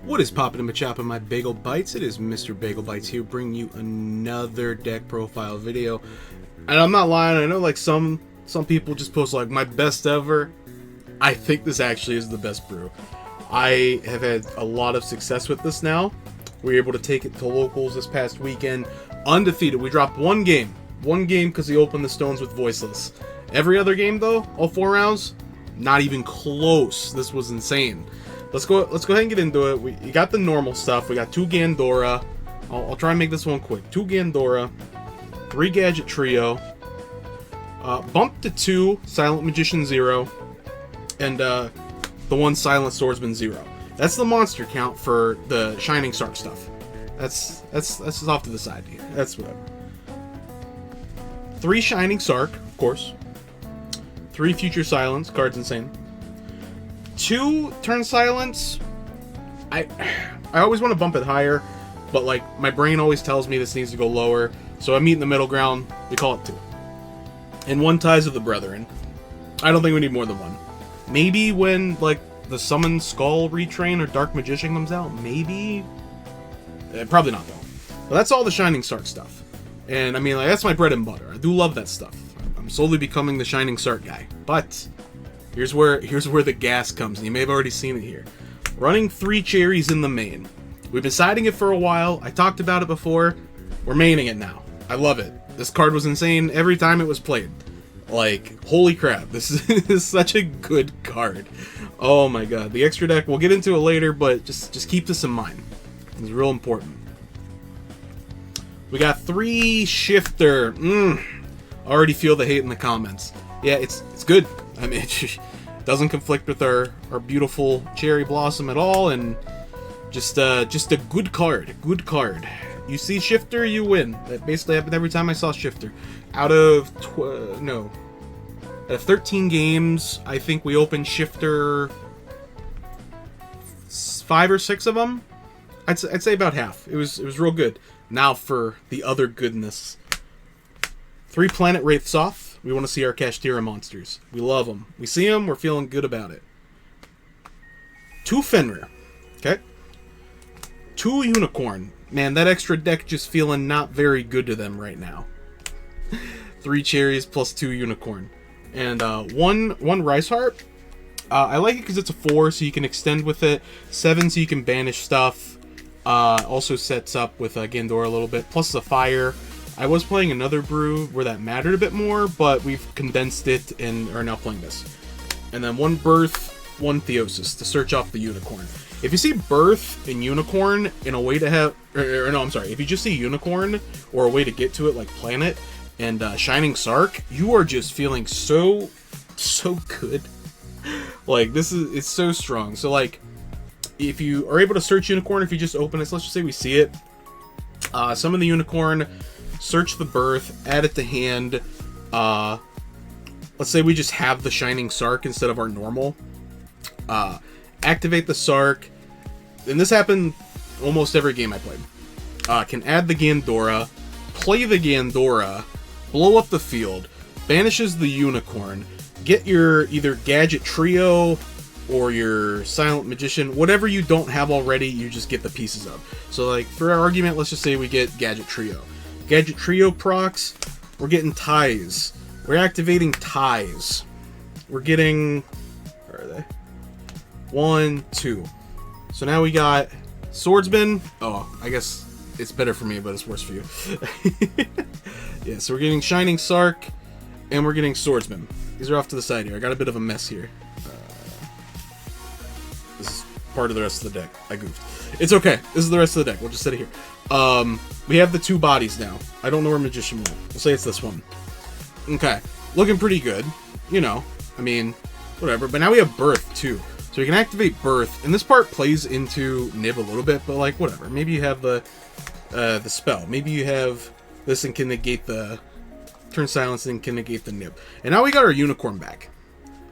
What is poppin' in my choppin' my Bagel Bites? It is Mr. Bagel Bites here, bringing you another deck profile video. And I'm not lying, I know like some people just post like my best ever. I think this actually is the best brew. I have had a lot of success with this now. We were able to take it to locals this past weekend, undefeated. We dropped one game because he opened the stones with Voiceless. Every other game though, all 4 rounds, not even close. This was insane. Let's go ahead and get into it. We got the normal stuff. We got 2 Gandora. I'll try and make this one quick. 2 Gandora, 3 Gadget Trio, bump to 2 Silent Magician 0, and the 1 Silent Swordsman 0. That's the monster count for the Shining Sark stuff. That's off to the side here. That's whatever. 3 Shining Sark, of course. 3 Future Silence. Card's insane. 2 Turn Silence. I always want to bump it higher, but like my brain always tells me this needs to go lower, so I meet in the middle ground. We call it 2. And 1 Ties of the Brethren. I don't think we need more than 1. Maybe when like the Summon Skull retrain or Dark Magician comes out, maybe. Probably not though. But that's all the Shining Sark stuff, and I mean like that's my bread and butter. I do love that stuff. I'm slowly becoming the Shining Sark guy, but here's where the gas comes, and you may have already seen it here. Running 3 cherries in the main. We've been siding it for a while. I talked about it before. We're maining it now. I love it. This card was insane every time it was played. Like, holy crap, this is such a good card. Oh my god. The extra deck, we'll get into it later, but just keep this in mind. It's real important. We got 3 Shifter. Already feel the hate in the comments. Yeah, it's good. I mean, it doesn't conflict with our beautiful Cherry Blossom at all, and just a good card. Good card. You see Shifter, you win. That basically happened every time I saw Shifter. Out of 13 games, I think we opened Shifter 5 or 6 of them. I'd say about half. It was real good. Now for the other goodness. 3 Planet Wraith Soft. We want to see our Kashtira monsters. We love them. We see them, we're feeling good about it. 2 Fenrir. Okay. 2 Unicorn. Man, that extra deck just feeling not very good to them right now. 3 Cherries plus 2 Unicorn. And 1 Rice Heart. I like it because it's a 4, so you can extend with it. 7, so you can banish stuff. Also sets up with Gandora a little bit. Plus the fire. I was playing another brew where that mattered a bit more, but we've condensed it and are now playing this. And then 1 Birth, 1 Theosis to search off the Unicorn. If you see Birth and Unicorn in a way to have, no, I'm sorry. If you just see Unicorn or a way to get to it like Planet and Shining Sark, you are just feeling so good. Like it's so strong. So like, if you are able to search Unicorn, if you just open it, so let's just say we see it. Summon the Unicorn. Search the Birth, add it to hand. Let's say we just have the Shining Sark instead of our normal. Activate the Sark. And this happened almost every game I played. Can add the Gandora, play the Gandora, blow up the field, banishes the Unicorn, get your either Gadget Trio or your Silent Magician, whatever you don't have already, you just get the pieces of. So like, for our argument, let's just say we get Gadget Trio. Gadget Trio procs, we're getting Ties. We're activating Ties. We're getting, where are they? 1, 2. So now we got Swordsman. Oh, I guess it's better for me, but it's worse for you. Yeah, so we're getting Shining Sark, and we're getting Swordsman. These are off to the side here. I got a bit of a mess here. This is part of the rest of the deck. I goofed. It's okay. This is the rest of the deck. We'll just set it here. We have the 2 bodies now. I don't know where Magician went. We'll say it's this one. Okay. Looking pretty good. You know. I mean, whatever. But now we have Birth, too. So we can activate Birth. And this part plays into Nib a little bit, but like, whatever. Maybe you have the spell. Maybe you have this and can negate the Turn Silence and can negate the Nib. And now we got our Unicorn back.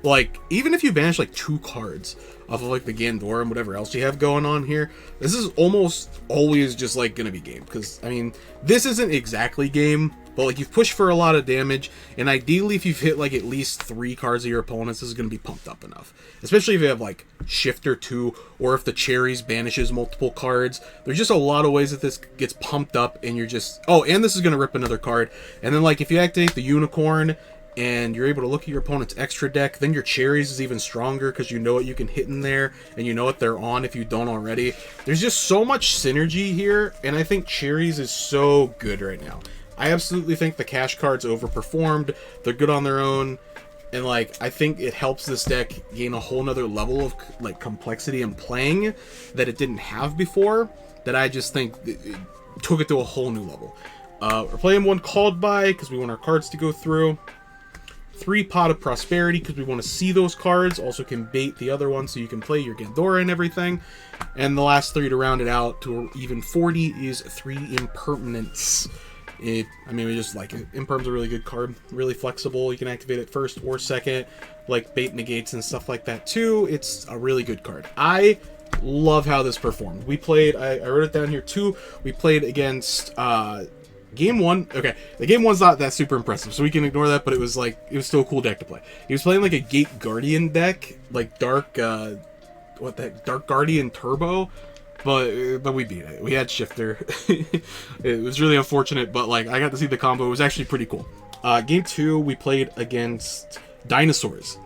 Like, even if you banish like 2 cards off of like the Gandora and whatever else you have going on here, this is almost always just like gonna be game. Because I mean, this isn't exactly game, But like you've pushed for a lot of damage, and ideally if you've hit like at least 3 cards of your opponents, this is going to be pumped up enough. Especially if you have like Shifter 2, or if the Cherries banishes multiple cards. There's just a lot of ways that this gets pumped up, and you're just... Oh, and this is going to rip another card. And then like if you activate the Unicorn, and you're able to look at your opponent's extra deck, then your Cherries is even stronger because you know what you can hit in there, and you know what they're on if you don't already. There's just so much synergy here, and I think Cherries is so good right now. I absolutely think the Kash cards overperformed. They're good on their own, and like I think it helps this deck gain a whole nother level of like complexity in playing that it didn't have before, that I just think it took it to a whole new level. We're playing 1 Called By because we want our cards to go through. 3 Pot of Prosperity because we want to see those cards. Also can bait the other one so you can play your Gandora and everything. And the last 3 to round it out to even 40 is 3 Impermanence. I mean, we just like it. Imperm's a really good card. Really flexible. You can activate it first or second. Like bait negates and stuff like that too. It's a really good card. I love how this performed. We played, I wrote it down here too. We played against... Game 1, okay, the Game 1's not that super impressive, so we can ignore that, but it was still a cool deck to play. He was playing like a Gate Guardian deck, like Dark Guardian Turbo, but we beat it. We had Shifter. It was really unfortunate, but like I got to see the combo. It was actually pretty cool. Game 2, we played against Dinosaurs.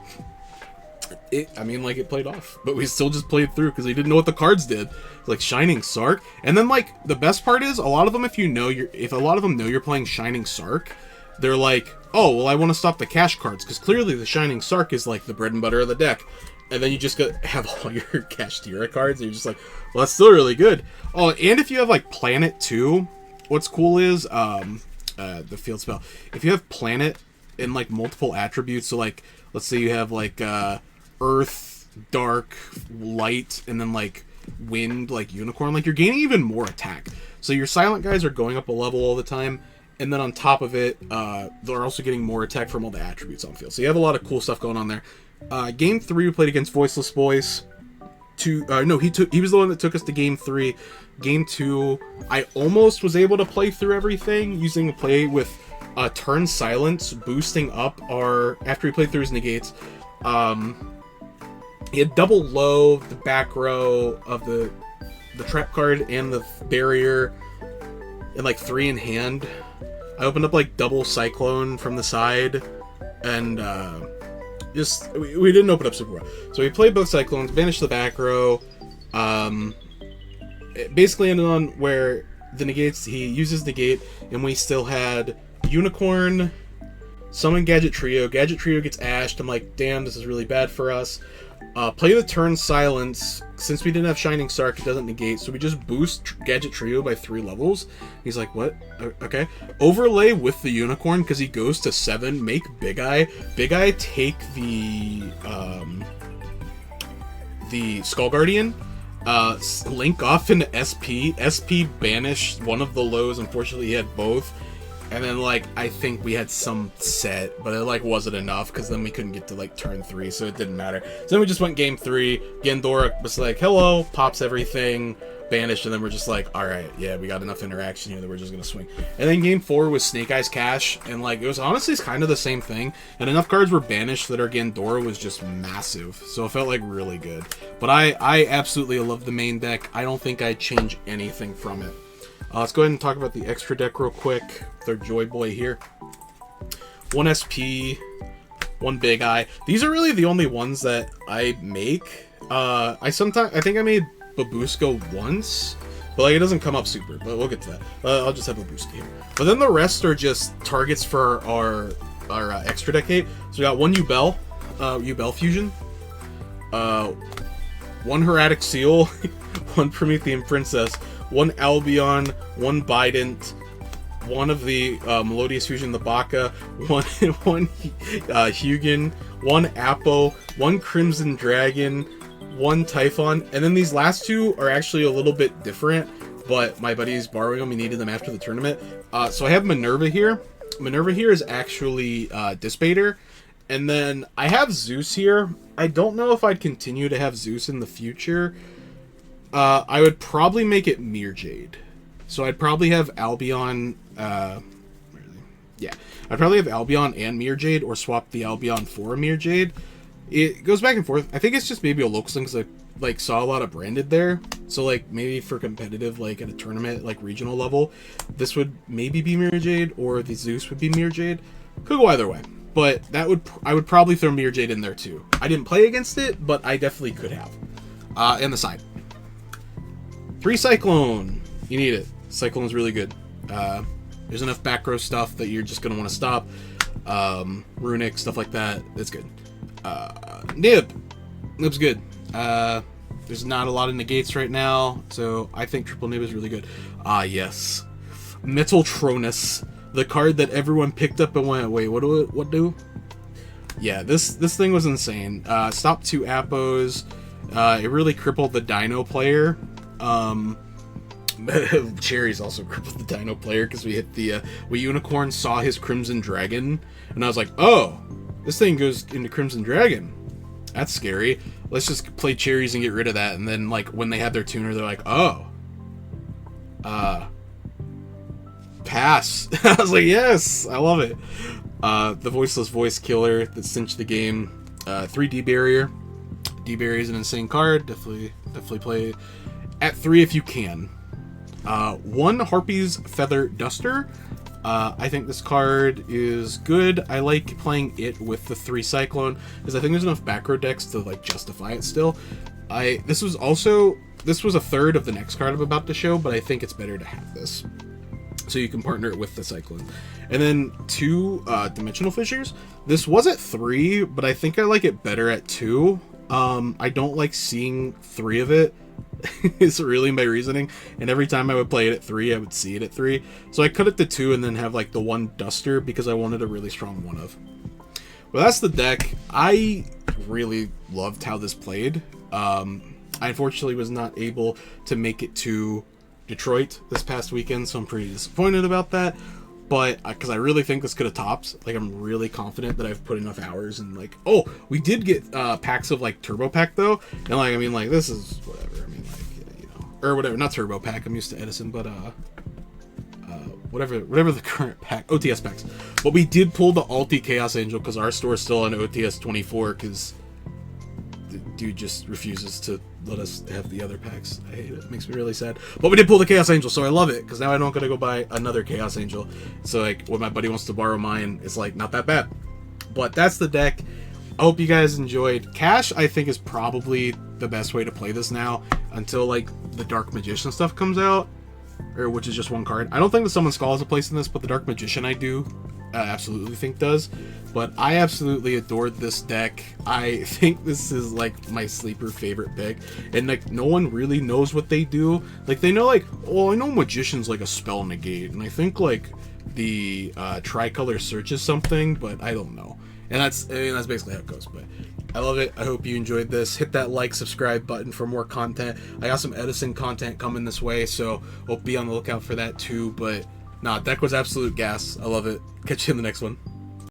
It played off, but we still just played through because we didn't know what the cards did. Like Shining Sark, and then like the best part is a lot of them, if a lot of them know you're playing Shining Sark, they're like, oh well, I want to stop the Kash cards because clearly the Shining Sark is like the bread and butter of the deck, and then you just have all your Kashtira cards, and you're just like, well, that's still really good. Oh, and if you have like Planet too, what's cool is the field spell. If you have Planet in like multiple attributes, so like let's say you have like Earth, Dark, Light, and then like Wind, like Unicorn, like you're gaining even more attack. So your silent guys are going up a level all the time, and then on top of it, they're also getting more attack from all the attributes on field. So you have a lot of cool stuff going on there. Game 3, we played against Voiceless Boys. He was the one that took us to Game 3. Game 2, I almost was able to play through everything using a play with Turn Silence, boosting up after he played through his negates. He had double low, the back row of the trap card and the barrier, and like 3 in hand. I opened up like double Cyclone from the side, and we didn't open up super well. So we played both Cyclones, banished the back row. It basically ended on where the negates, he uses negate, and we still had Unicorn, summon Gadget Trio. Gadget Trio gets ashed. I'm like, damn, this is really bad for us. Play the Turn Silence. Since we didn't have Shining Sark, it doesn't negate, so we just boost Gadget Trio by 3 levels. He's like, what? Okay. Overlay with the Unicorn, because he goes to 7. Make Big Eye. Big Eye take the Skull Guardian. Link off into SP. SP banished one of the lows. Unfortunately, he had both. And then, like, I think we had some set, but it, like, wasn't enough, because then we couldn't get to, like, turn 3, so it didn't matter. So then we just went Game 3. Gandora was like, hello, pops everything, banished, and then we're just like, alright, yeah, we got enough interaction here that we're just gonna swing. And then Game 4 was Snake Eyes Kash, and, like, it was honestly kind of the same thing, and enough cards were banished that our Gandora was just massive, so it felt, like, really good. But I absolutely love the main deck. I don't think I'd change anything from it. Let's go ahead and talk about the extra deck real quick. Their Joy Boy here. 1 SP, 1 Big Eye. These are really the only ones that I make. I think I made Babushka once, but like it doesn't come up super, but we'll get to that. I'll just have Babushka here. But then the rest are just targets for our extra deck hate. So we got 1 Yubel, Yubel Fusion, 1 Hieratic Seal, 1 Promethean Princess, 1 Albion, 1 Bident, 1 of the Melodious Fusion, the Baka, 1 Hugin, 1 Apo, 1 Crimson Dragon, 1 Typhon, and then these last 2 are actually a little bit different, but my buddy's borrowing them. He needed them after the tournament. So I have Minerva here. Minerva here is actually Dispater, and then I have Zeus here. I don't know if I'd continue to have Zeus in the future. I would probably make it Mirjade. So I'd probably have Albion, where is he? Yeah, I'd probably have Albion and Mirror Jade, or swap the Albion for a Mirror Jade. It goes back and forth. I think it's just maybe a local thing, because I like saw a lot of branded there. So like maybe for competitive, like at a tournament, like regional level, this would maybe be Mirror Jade, or the Zeus would be Mirror Jade. Could go either way. But I would probably throw Mirror Jade in there too. I didn't play against it, but I definitely could have. And the side. 3 Cyclone. You need it. Cyclone's really good. There's enough back row stuff that you're just going to want to stop. Runic, stuff like that. It's good. Nib. Nib's good. There's not a lot of negates right now, so I think triple Nib is really good. Yes. Metaltronus. The card that everyone picked up and went, wait, what do? Yeah, this thing was insane. Stop 2 Appos. It really crippled the Dino player. Cherry's also crippled the Dino player because we hit the we Unicorn saw his Crimson Dragon, and I was like, oh, this thing goes into Crimson Dragon. That's scary. Let's just play Cherries and get rid of that. And then like when they had their tuner, they're like, oh, pass. I was like, yes, I love it. The voiceless voice killer that cinched the game. 3D barrier. D barrier is an insane card. Definitely play at 3 if you can. 1 Harpy's Feather Duster. I think this card is good. I like playing it with the 3 Cyclone because I think there's enough back row decks to like justify it still. This was a third of the next card I'm about to show, but I think it's better to have this. So you can partner it with the Cyclone. And then 2 Dimensional Fissures. This was at 3, but I think I like it better at 2. I don't like seeing 3 of it. It's really my reasoning. And every time I would play it at 3, I would see it at 3. So I cut it to 2 and then have like the 1 Duster because I wanted a really strong 1 of. Well, that's the deck. I really loved how this played. I unfortunately was not able to make it to Detroit this past weekend, so I'm pretty disappointed about that. But because I really think this could have topped, like I'm really confident that I've put enough hours and like, oh, we did get packs of like Turbo Pack though, and like I mean like this is whatever. I mean like you know, or whatever, not Turbo Pack. I'm used to Edison, but whatever the current pack, OTS packs. But we did pull the Alti Chaos Angel because our store is still on OTS 24 because the dude just refuses to let us have the other packs. I hate it. It makes me really sad. But we did pull the Chaos Angel, so I love it, because now I don't gotta go buy another Chaos Angel. So like, when my buddy wants to borrow mine, it's like, not that bad. But that's the deck. I hope you guys enjoyed. Kash, I think, is probably the best way to play this now, until like, the Dark Magician stuff comes out, or which is just 1 card. I don't think the Summon Skull has a place in this, but the Dark Magician I do absolutely think does. But I absolutely adored this deck. I think this is like my sleeper favorite pick, and like no one really knows what they do. Like they know like, oh, I know Magician's like a spell negate, and I think like the Tricolor Search is something, but I don't know. And that's basically how it goes. But I love it. I hope you enjoyed this. Hit that like, subscribe button for more content. I got some Edison content coming this way, so hope be on the lookout for that too. But nah, deck was absolute gas. I love it. Catch you in the next one.